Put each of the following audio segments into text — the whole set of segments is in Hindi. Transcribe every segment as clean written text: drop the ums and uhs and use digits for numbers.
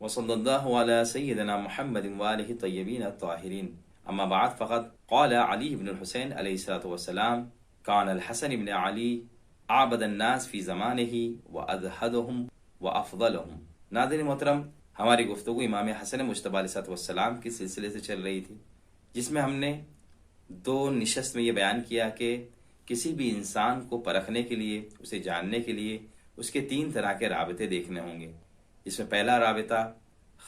वसल्लल्लाहु अला सय्यिदिना मुहम्मदिन व आलिहि तय्यबीन अत्ताहिरीन। अम्मा बाद फ़क़द क़ाल अली इब्न हुसैन अलैहिस्सलातु वस्सलाम कान अल हसन इब्न अली आबदन नास फ़ी ज़मानिही व अज़हदहुम व अफ़ज़लहुम। नाज़रीन मोहतरम, हमारी गुफ्तगू इमाम हसन मुज्तबा अलैहिस्सलातु वस्सलाम के सिलसिले से चल रही थी, जिसमें हमने दो निशस्त में ये बयान किया कि किसी भी इंसान को परखने के लिए, उसे जानने के लिए उसके तीन तरह के राबते देखने होंगे। जिसमें पहला राबता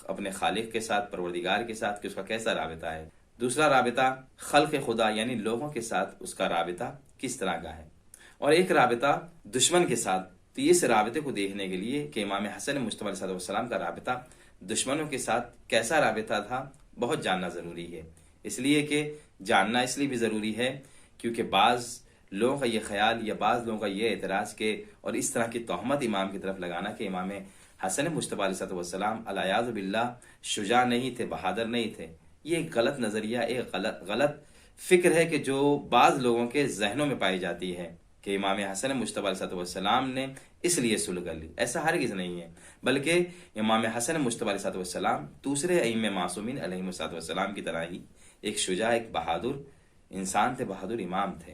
अपने खालिक के साथ, परवरदिगार के साथ कि उसका कैसा राबता है। दूसरा राबता खल्क खुदा यानी लोगों के साथ उसका राबता किस तरह का है। और एक राबता दुश्मन के साथ। तो इस राबते को देखने के लिए कि इमाम हसन मुज्तबा अलैहिस्सलाम का राबता दुश्मनों के साथ कैसा राबता था, बहुत जानना ज़रूरी है। इसलिए कि जानना इसलिए भी ज़रूरी है क्योंकि बाज़ लोगों का ये ख्याल या बाज़ लोगों का ये एतराज़ के और इस तरह की तोहमत इमाम की तरफ लगाना कि इमाम हसन मुज्तबा अलैहिस्सलाम अल-याज़ु बिल्लाह शुजा नहीं थे, बहादुर नहीं थे, ये एक गलत नज़रिया, एक गलत फिक्र है कि जो बाज़ लोगों के जहनों में पाई जाती है कि इमाम हसन मुज्तबा अलैहिस्सलाम ने इसलिए सुलह कर ली। ऐसा हरगिज़ नहीं है, बल्कि इमाम हसन मुज्तबा अलैहिस्सलाम दूसरे अइम्मे मासूमीन अलैहिमुस्सलाम की तरह ही एक शुजा, एक बहादुर इंसान थे, बहादुर इमाम थे।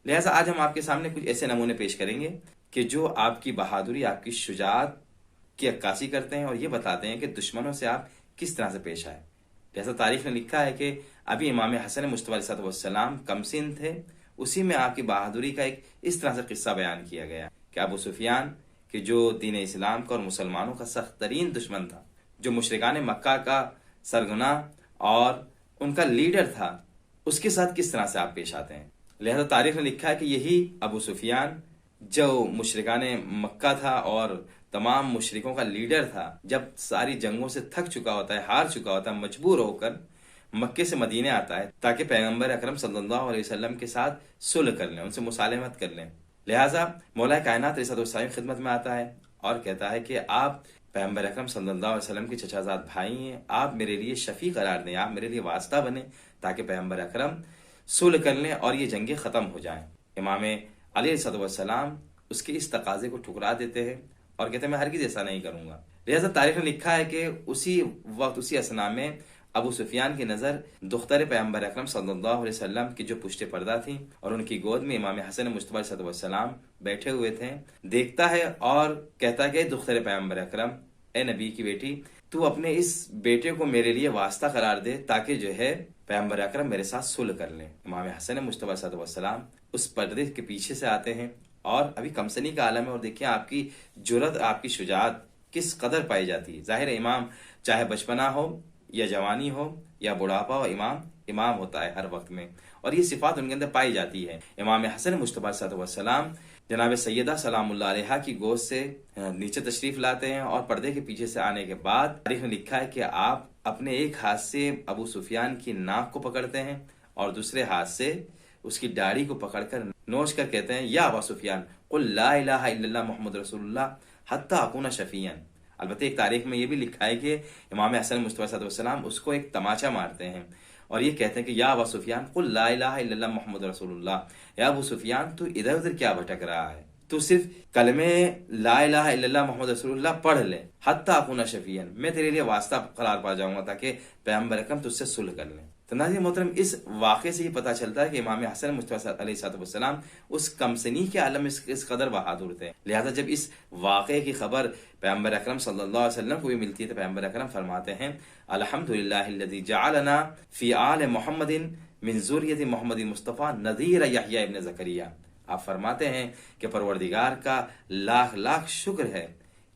लिहाजा आज हम आपके सामने कुछ ऐसे नमूने पेश करेंगे कि जो आपकी बहादुरी, आपकी शुजाअत की अक्कासी करते हैं और ये बताते हैं कि दुश्मनों से आप किस तरह से पेश आए। जैसा तारीख ने लिखा है कि अभी इमाम हसन मुज्तबा अलैहिस्सलाम कमसिन थे, उसी में आपकी बहादुरी का एक इस तरह से किस्सा बयान किया गया कि अबू सुफियान कि जो दीन इस्लाम का और मुसलमानों का सख्त तरीन दुश्मन था, जो मुशरिकान मक्का का सरगना और उनका लीडर था, उसके साथ किस तरह से आप पेश आते हैं। लिहाजा तारीख ने लिखा है कि यही अबू सुफियान जो मुशरिकान मक्का था और तमाम मुशरिकों का लीडर था, जब सारी जंगों से थक चुका होता है, हार चुका होता है, मजबूर होकर मक्के से मदीने आता है ताकि पैगंबर अकरम सल्लल्लाहु अलैहि वसल्लम के साथ सुलह कर लें, उनसे मुसालमत कर लें। लिहाजा मौला कायनात अलैहिस्सलाम खिदमत में आता है और कहता है कि आप पैगंबर अकरम सल्लल्लाहु अलैहि वसल्लम के चचाजाद भाई हैं, आप मेरे लिए शफी करार दें, आप मेरे लिए वास्ता बने ताकि पैगंबर अकरम सुलह कर लें और ये जंगें ख़त्म हो जाएं। इमाम अली अलैहिस्सलाम उसके इस तकाजे को ठुकरा देते हैं और कहते हैं मैं हरगिज़ ऐसा नहीं करूंगा। लिहाजा तारीख ने लिखा है कि उसी वक्त, उसी असना में अबू सुफियान की नज़र दुख्तर पैगंबर अकरम सल्लल्लाहु अलैहि वसल्लम की जो पुश्ते पर्दा थी और उनकी गोद में इमाम हसन मुज्तबा अलैहिस्सलाम बैठे हुए थे, देखता है और कहता है कि दुख्तर पैगंबर अकरम, ए नबी की बेटी, तू अपने इस बेटे को मेरे लिए वास्ता करार दे ताकि जो है पैगंबर अकरम मेरे साथ सुलह कर लें। इमाम हसन मुज्तबा अलैहिस्सलाम उस पर्दे के पीछे से आते हैं और अभी कमसनी का आलम है और देखिए आपकी जुर्रत, आपकी शुजाअत किस कदर पाई जाती है। जाहिर है इमाम चाहे बचपना हो या जवानी हो या बुढ़ापा हो, इमाम होता है हर वक्त में और ये सिफात उनके अंदर पाई जाती है। इमाम हसन मुज्तबा अलैहिस्सलाम जनाब सैयदा सलामुल्लाह अलैहा की गोद से नीचे तशरीफ लाते हैं और पर्दे के पीछे से आने के बाद तारीख में लिखा है कि आप अपने एक हाथ से अबू सुफियान की नाक को पकड़ते हैं और दूसरे हाथ से उसकी दाढ़ी को पकड़कर नोच कर कहते हैं या अबू सुफियान कुल ला इलाहा इल्लल्लाह मुहम्मद रसूलुल्लाह हत्ता अकूना शफियन। अलबत्ते एक तारीख में यह भी लिखा है कि इमाम हसन मुज्तबा अलैहिस्सलाम उसको एक तमाचा मारते हैं और ये कहते हैं कि या अबू सुफियान कुल ला इलाहा इल्लल्लाह मुहम्मद रसूलुल्लाह, या अबू सुफियान तू इधर उधर क्या भटक रहा है, तू सिर्फ कलमे ला इलाहा इल्लल्लाह मुहम्मद रसूलुल्लाह पढ़ ले, हत्ता अकूना शफियन, मैं तेरे लिए वास्ता करार पा जाऊंगा ताकि पैगंबर अकरम तुझसे सुलह कर लें। तो नाज़रीन मोहतरम, इस वाक़े से ही पता चलता है कि इमाम हसन मुज्तबा अलैहिस्सलाम उस कमसनी के आलम में इस कदर बहादुर थे। लिहाजा जब इस वाक़े की खबर पैगंबर अकरम सल्लल्लाहु अलैहि वसल्लम को भी मिलती है तो पैगंबर अकरम फरमाते हैं अल्हम्दुलिल्लाहिल्लज़ी जअलना फ़ी आल मुहम्मदिन मिन ज़ुर्रियति मुहम्मद मुस्तफ़ा नज़ीर यहया इब्न ज़करिया। आप फरमाते हैं कि परवरदिगार का लाख लाख शुक्र है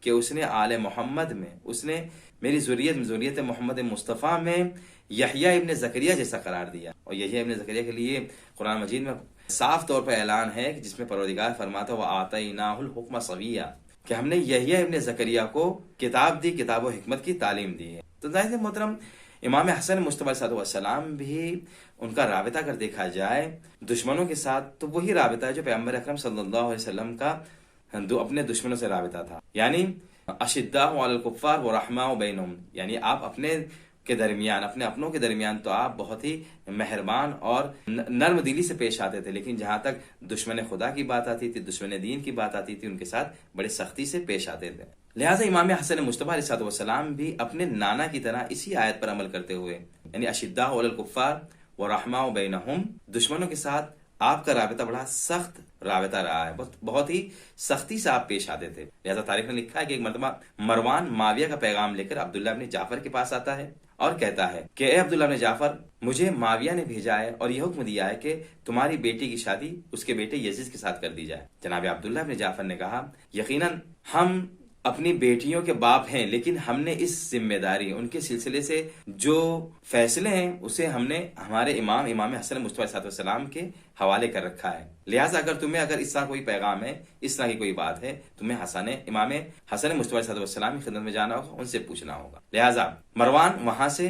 कि उसने आले मोहम्मद में, उसने मेरी ज़ुर्रियत मोहम्मद मुस्तफ़ा में यहया इब्न ज़करिया जैसा करार दिया। और यहया इब्न ज़करिया के लिए कुरान मजीद में साफ तौर पर ऐलान है कि जिसमें परवरदिगार फरमाता व आतैनाहुल हुक्म सविय्या, कि हमने यहया इब्न ज़करिया को किताब दी, किताब व हिकमत की तालीम दी है। तो जाहिर है मोहतरम, इमाम हसन मुज्तबा अलैहिस्सलाम भी उनका राबिता अगर देखा जाए दुश्मनों के साथ तो वही राबिता है जो पैगंबर अकरम सल्लल्लाहु अलैहि वसल्लम का अपने दुश्मनों से राबिता था, यानी अशिद्दाउ अलल कुफ्फार व रहमाउ बैनहुम, यानी आप अपने के दरमियान, अपने अपनों के दरमियान तो आप बहुत ही मेहरबान और नर्म दिली से पेश आते थे, लेकिन जहां तक दुश्मन खुदा की बात आती थी, दुश्मन दीन की बात आती थी, उनके साथ बड़ी सख्ती से पेश आते थे। लिहाजा इमाम हसन मुस्तफा अलैहिस्सलाम भी अपने नाना की तरह इसी आयत पर अमल करते हुए, यानी अशिद्दाउ अलल कुफ्फार व रहमाउ बैनहुम, दुश्मनों के साथ आपका राबिता बड़ा सख्त राबिता रहा है, बहुत ही सख्ती से आप पेश आते थे। लिहाजा तारीख ने लिखा है कि एक मरतबा मरवान माविया का पैगाम लेकर अब्दुल्लाह इब्न जाफर के पास आता है और कहता है कि ए अब्दुल्लाह इब्न जाफर, मुझे माविया ने भेजा है और यह हुक्म दिया है कि तुम्हारी बेटी की शादी उसके बेटे यजीद के साथ कर दी जाए। जनाब अब्दुल्लाह इब्न जाफर ने कहा, यकीनन हम अपनी बेटियों के बाप हैं, लेकिन हमने इस जिम्मेदारी, उनके सिलसिले से जो फैसले हैं उसे हमने हमारे इमाम हसन मुस्तफा सल्लल्लाहु के हवाले कर रखा है। लिहाजा अगर इस तरह कोई पैगाम है, इस तरह की कोई बात है, तुम्हें इमाम हसन मुस्तफा सल्लल्लाहु की खिदमत में जाना होगा, उनसे पूछना होगा। लिहाजा मरवान वहां से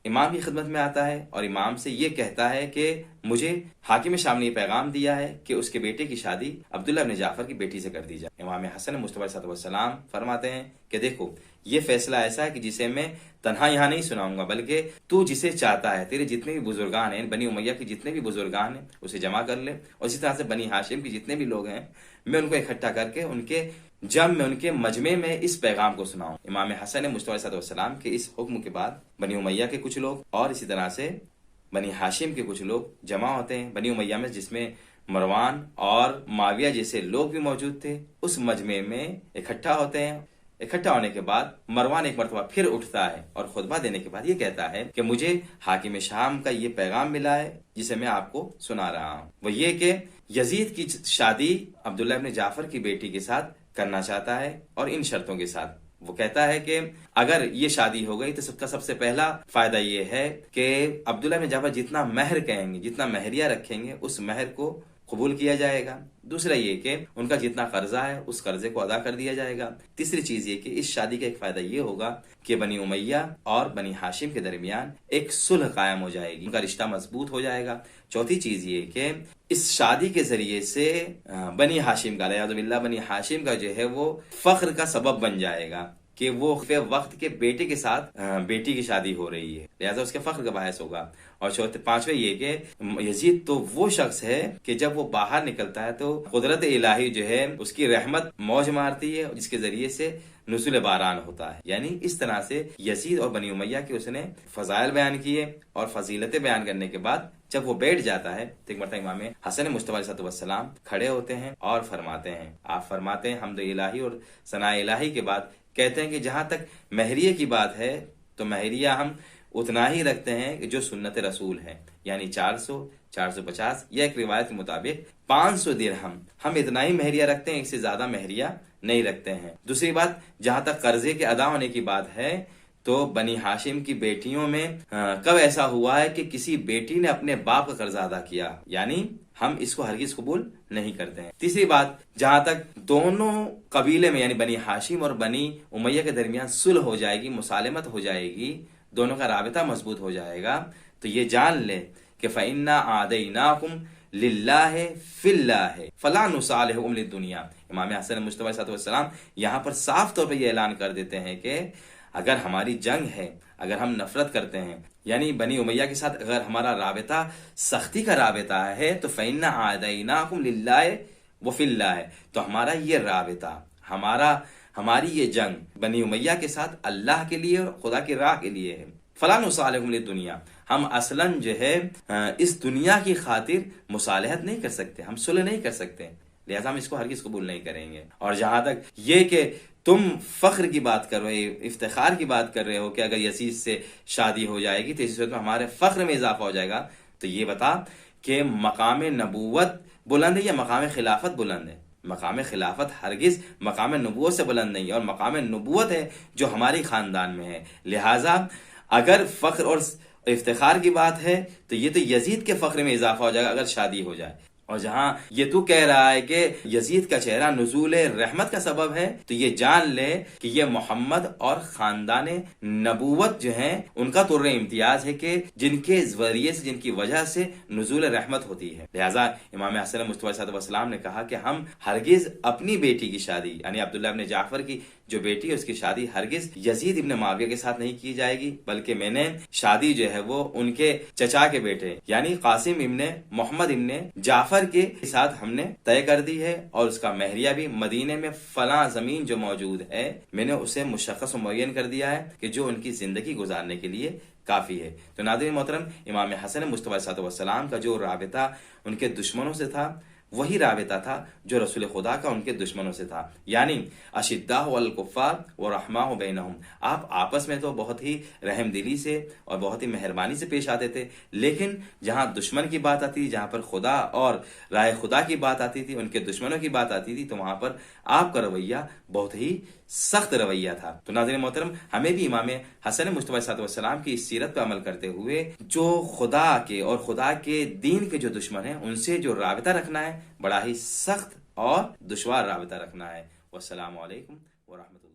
इमाम की खिदमत में आता है और इमाम से ये कहता है कि मुझे हाकिम शाम ने ये पैगाम दिया है कि उसके बेटे की शादी अब्दुल्लाह इब्न जाफर की बेटी से कर दी जाए। इमाम हसन मुस्तफा सल्लल्लाहु फरमाते हैं कि देखो, ये फैसला ऐसा है कि जिसे मैं तन्हा यहाँ नहीं सुनाऊंगा, बल्कि तू जिसे चाहता है, तेरे जितने भी बुजुर्गान हैं, बनी उमैया के जितने भी बुजुर्गान हैं, उसे जमा कर ले, और इसी तरह से बनी हाशिम के जितने भी लोग हैं, मैं उनको इकट्ठा करके उनके जब मैं उनके मजमे में इस पैगाम को सुनाऊं। इमाम हसन मुस्तफा सल्लल्लाहु के इस हुक्म के बाद बनी उमैया के कुछ लोग और इसी तरह से बनी हाशिम के कुछ लोग जमा होते हैं। बनी उमैया में जिसमें मरवान और माविया जैसे लोग भी मौजूद थे, उस मजमे में इकट्ठा होते हैं। इकट्ठा होने के बाद मरवान एक मरतबा फिर उठता है और खुतबा देने के बाद ये कहता है कि मुझे हाकिम शाम का ये पैगाम मिला है जिसे मैं आपको सुना रहा हूँ। वो ये कि यजीद की शादी अब्दुल्ला इब्न जाफर की बेटी के साथ करना चाहता है और इन शर्तों के साथ। वो कहता है कि अगर ये शादी हो गई तो सबका सबसे पहला फायदा ये है कि अब्दुल्ला इब्न जाफर जितना महर कहेंगे, जितना महरिया रखेंगे, उस महर को कबूल किया जाएगा। दूसरा ये कि उनका जितना कर्जा है उस कर्जे को अदा कर दिया जाएगा। तीसरी चीज ये कि इस शादी का एक फायदा ये होगा कि बनी उमैया और बनी हाशिम के दरमियान एक सुलह कायम हो जाएगी, उनका रिश्ता मजबूत हो जाएगा। चौथी चीज ये कि इस शादी के जरिए से बनी हाशिम का बनी हाशिम का जो है वो फख्र का सबब बन जाएगा कि वो वक्त के बेटे के साथ बेटी की शादी हो रही है, लिहाजा उसके फख्र का बायस होगा। और पांचवे ये कि यजीद तो वो शख्स है कि जब वो बाहर निकलता है तो कुदरत इलाही जो है उसकी रहमत मौज मारती है, जिसके जरिए से नुज़ुल बारान होता है। यानी इस तरह से यजीद और बनी उमैया के उसने फजाइल बयान किए और फजीलतें बयान करने के बाद जब वो बैठ जाता है तो एक मरतबा इमाम हसन मुस्तफा अलैहिस्सलाम खड़े होते हैं और फरमाते हैं, आप फरमाते हैं हम्द इलाही और सना इलाही के बाद कहते हैं कि जहां तक महरिया की बात है तो महरिया हम उतना ही रखते हैं कि जो सुन्नत रसूल है, यानी 400, 450 या एक रिवायत के मुताबिक 500 दिरहम, हम इतना ही महरिया रखते हैं, इससे ज्यादा महरिया नहीं रखते हैं। दूसरी बात, जहां तक कर्जे के अदा होने की बात है तो बनी हाशिम की बेटियों में कब ऐसा हुआ है कि किसी बेटी ने अपने बाप का कर्जा अदा किया, यानी हम इसको हरगिज कबूल नहीं करते हैं। तीसरी बात, जहां तक दोनों कबीले में यानी बनी हाशिम और बनी उमैया के दरमियान सुलह हो जाएगी, मुसालमत हो जाएगी, दोनों का राबिता मजबूत हो जाएगा, तो ये जान ले कि फइन्ना आदैनाकुम लिल्लाहि फिल्लाहि फला नुसालिहुकुम लिद्दुनिया। इमाम हसन मुस्तफा सल्लल्लाहु यहाँ पर साफ तौर पर यह ऐलान कर देते हैं कि अगर हमारी जंग है, अगर हम नफरत करते हैं, यानी बनी उमैया के साथ अगर हमारा राबिता सख्ती का राबिता है तो फइन्ना आदैनाकुम लिल्लाहि व फिल्लाहि, तो हमारा ये राबिता, हमारी ये जंग बनी उमैया के साथ अल्लाह के लिए और खुदा की राह के लिए है। फला नुसालिहुकुम लिद्दुनिया, हम असलन जो है इस दुनिया की खातिर मुसालहत नहीं कर सकते, हम सुलह नहीं कर सकते, लिहाजा हम इसको हरगिज़ कबूल नहीं करेंगे। और जहां तक ये कि तुम फख्र की बात कर रहे हो, इफ्तिखार की बात कर रहे हो कि अगर यजीद से शादी हो जाएगी तो इस सूरत में हमारे फख्र में इजाफा हो जाएगा, तो ये बता कि मकाम नबूवत बुलंद है या मकाम खिलाफत बुलंद है? मकाम खिलाफत हरगिज मकाम नबूवत से बुलंद नहीं है, और मकाम नबूवत है जो हमारी खानदान में है। लिहाजा अगर फख्र और इफ्तिखार की बात है तो ये तो यजीद के फख्र में इजाफा हो जाएगा अगर शादी हो जाए। और जहां ये तू कह रहा है कि यजीद का चेहरा नुज़ूल रहमत का सबब है, तो ये जान ले कि ये मोहम्मद और खानदान नबूवत जो है उनका तुर्रे इम्तियाज है कि जिनके जरिए से, जिनकी वजह से नुज़ूल रहमत होती है। लिहाजा इमाम हसन मुस्तफा सल्लल्लाहु अलैहि वसल्लम ने कहा कि हम हरगिज अपनी बेटी की शादी, यानी अब्दुल्लाह इब्न जाफर की जो बेटी है उसकी शादी हरगिज यजीद इब्न मुआविया के साथ नहीं की जाएगी, बल्कि मैंने शादी जो है वो उनके चचा के बेटे यानी कासिम इब्न मोहम्मद इब्न जाफर के साथ हमने तय कर दी है, और उसका महरिया भी मदीने में फला जमीन जो मौजूद है मैंने उसे मुशख्खस मुअय्यन कर दिया है कि जो उनकी जिंदगी गुजारने के लिए काफी है। तो नाज़रीन मोहतरम, इमाम हसन मुस्तफा सल्लल्लाहु अलैहि वसल्लम का जो राबिता उनके दुश्मनों से था वही राबिता था जो रसूल खुदा का उनके दुश्मनों से था, यानी अशिद्दाहु अल कुफ्फार व रहमाहु बैनहुम। आप आपस में तो बहुत ही रहमदिली से और बहुत ही मेहरबानी से पेश आते थे, लेकिन जहां दुश्मन की बात आती थी, जहां पर खुदा और राय खुदा की बात आती थी, उनके दुश्मनों की बात आती थी, तो वहां पर आपका रवैया बहुत ही सख्त रवैया था। तो नाज़रीन मोहतरम, हमें भी इमाम हसन मुस्तफा सल्लल्लाहु अलैहि वसल्लम की इस सीरत पर अमल करते हुए जो खुदा के और खुदा के दीन के जो दुश्मन हैं उनसे जो राबिता रखना है, बड़ा ही सख्त और दुश्वार राबिता रखना है। वस्सलामु अलैकुम व रहमतुल्लाह।